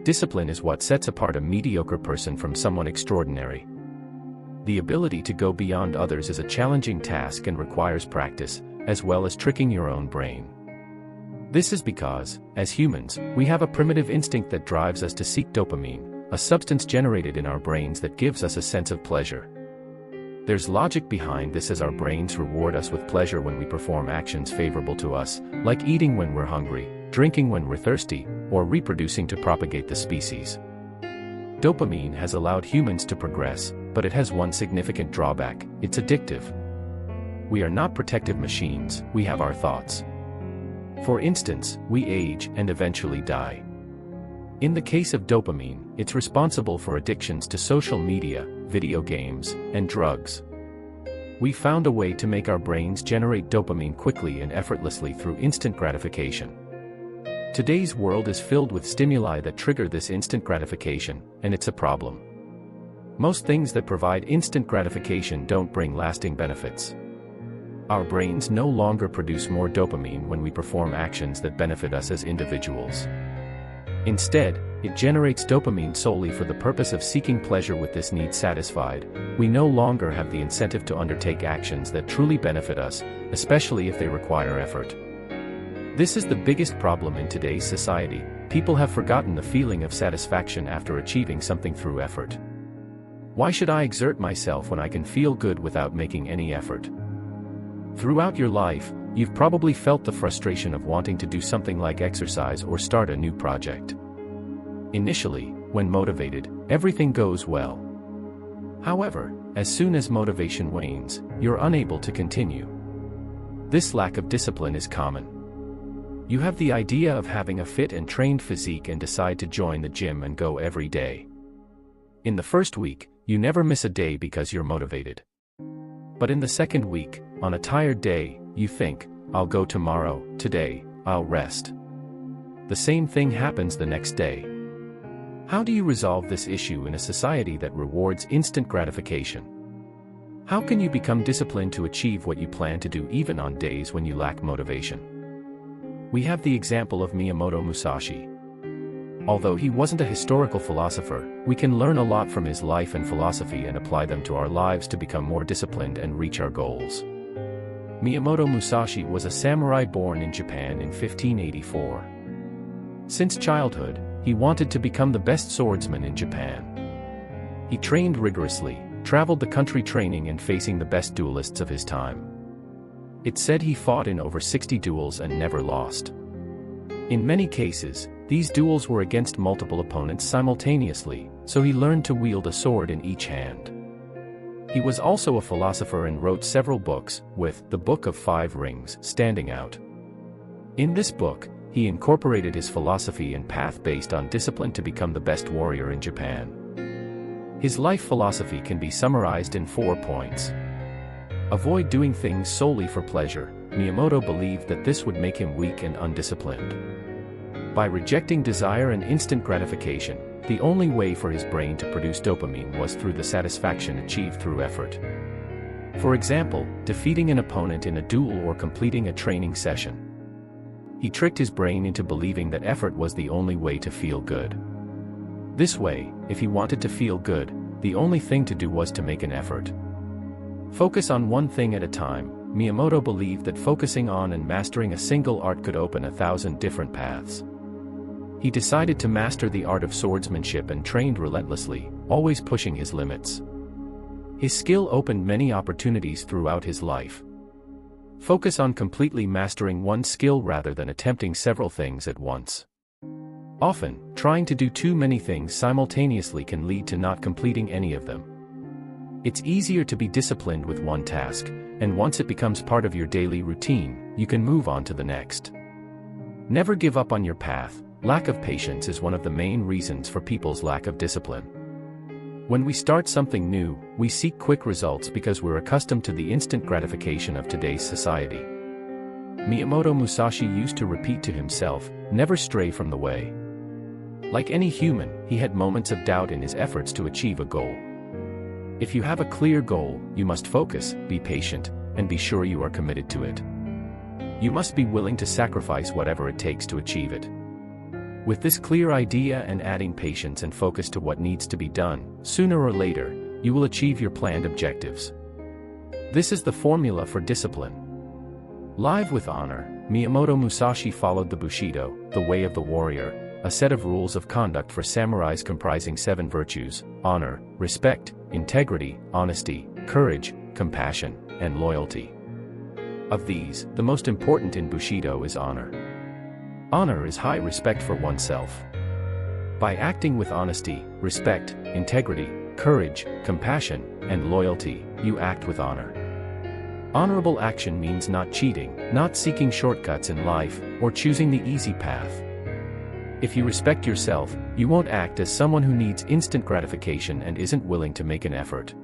Discipline is what sets apart a mediocre person from someone extraordinary. The ability to go beyond others is a challenging task and requires practice, as well as tricking your own brain. This is because, as humans, we have a primitive instinct that drives us to seek dopamine, a substance generated in our brains that gives us a sense of pleasure. There's logic behind this, as our brains reward us with pleasure when we perform actions favorable to us, like eating when we're hungry, drinking when we're thirsty, or reproducing to propagate the species. Dopamine has allowed humans to progress, but it has one significant drawback: it's addictive. We are not protective machines, we have our thoughts. For instance, we age and eventually die. In the case of dopamine, it's responsible for addictions to social media, video games, and drugs. We found a way to make our brains generate dopamine quickly and effortlessly through instant gratification. Today's world is filled with stimuli that trigger this instant gratification, and it's a problem. Most things that provide instant gratification don't bring lasting benefits. Our brains no longer produce more dopamine when we perform actions that benefit us as individuals. Instead, it generates dopamine solely for the purpose of seeking pleasure. With this need satisfied, we no longer have the incentive to undertake actions that truly benefit us, especially if they require effort. This is the biggest problem in today's society. People have forgotten the feeling of satisfaction after achieving something through effort. Why should I exert myself when I can feel good without making any effort? Throughout your life, you've probably felt the frustration of wanting to do something like exercise or start a new project. Initially, when motivated, everything goes well. However, as soon as motivation wanes, you're unable to continue. This lack of discipline is common. You have the idea of having a fit and trained physique and decide to join the gym and go every day. In the first week, you never miss a day because you're motivated. But in the second week, on a tired day, you think, "I'll go tomorrow, today, I'll rest." The same thing happens the next day. How do you resolve this issue in a society that rewards instant gratification? How can you become disciplined to achieve what you plan to do even on days when you lack motivation? We have the example of Miyamoto Musashi. Although he wasn't a historical philosopher, we can learn a lot from his life and philosophy and apply them to our lives to become more disciplined and reach our goals. Miyamoto Musashi was a samurai born in Japan in 1584. Since childhood, he wanted to become the best swordsman in Japan. He trained rigorously, traveled the country training and facing the best duelists of his time. It's said he fought in over 60 duels and never lost. In many cases, these duels were against multiple opponents simultaneously, so he learned to wield a sword in each hand. He was also a philosopher and wrote several books, with The Book of Five Rings standing out. In this book, he incorporated his philosophy and path based on discipline to become the best warrior in Japan. His life philosophy can be summarized in 4 points. Avoid doing things solely for pleasure. Miyamoto believed that this would make him weak and undisciplined. By rejecting desire and instant gratification, the only way for his brain to produce dopamine was through the satisfaction achieved through effort. For example, defeating an opponent in a duel or completing a training session. He tricked his brain into believing that effort was the only way to feel good. This way, if he wanted to feel good, the only thing to do was to make an effort. Focus on one thing at a time. Miyamoto believed that focusing on and mastering a single art could open 1,000 different paths. He decided to master the art of swordsmanship and trained relentlessly, always pushing his limits. His skill opened many opportunities throughout his life. Focus on completely mastering one skill rather than attempting several things at once. Often, trying to do too many things simultaneously can lead to not completing any of them. It's easier to be disciplined with one task, and once it becomes part of your daily routine, you can move on to the next. Never give up on your path. Lack of patience is one of the main reasons for people's lack of discipline. When we start something new, we seek quick results because we're accustomed to the instant gratification of today's society. Miyamoto Musashi used to repeat to himself, "Never stray from the way." Like any human, he had moments of doubt in his efforts to achieve a goal. If you have a clear goal, you must focus, be patient, and be sure you are committed to it. You must be willing to sacrifice whatever it takes to achieve it. With this clear idea and adding patience and focus to what needs to be done, sooner or later, you will achieve your planned objectives. This is the formula for discipline. Live with honor, Miyamoto Musashi followed the Bushido, the way of the warrior, a set of rules of conduct for samurais comprising 7 virtues: honor, respect, integrity, honesty, courage, compassion, and loyalty. Of these, the most important in Bushido is honor. Honor is high respect for oneself. By acting with honesty, respect, integrity, courage, compassion, and loyalty, you act with honor. Honorable action means not cheating, not seeking shortcuts in life, or choosing the easy path. If you respect yourself, you won't act as someone who needs instant gratification and isn't willing to make an effort.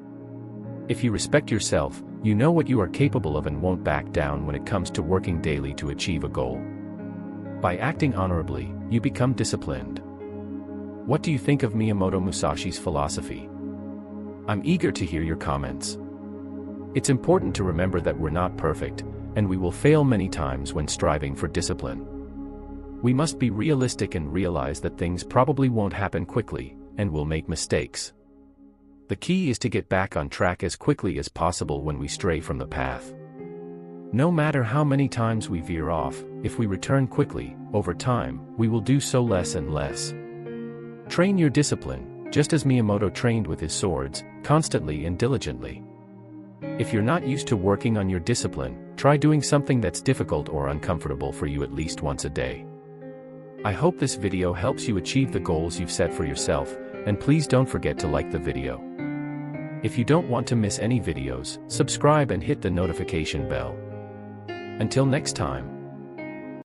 If you respect yourself, you know what you are capable of and won't back down when it comes to working daily to achieve a goal. By acting honorably, you become disciplined. What do you think of Miyamoto Musashi's philosophy? I'm eager to hear your comments. It's important to remember that we're not perfect, and we will fail many times when striving for discipline. We must be realistic and realize that things probably won't happen quickly, and we'll make mistakes. The key is to get back on track as quickly as possible when we stray from the path. No matter how many times we veer off, if we return quickly, over time, we will do so less and less. Train your discipline, just as Miyamoto trained with his swords, constantly and diligently. If you're not used to working on your discipline, try doing something that's difficult or uncomfortable for you at least once a day. I hope this video helps you achieve the goals you've set for yourself, and please don't forget to like the video. If you don't want to miss any videos, subscribe and hit the notification bell. Until next time.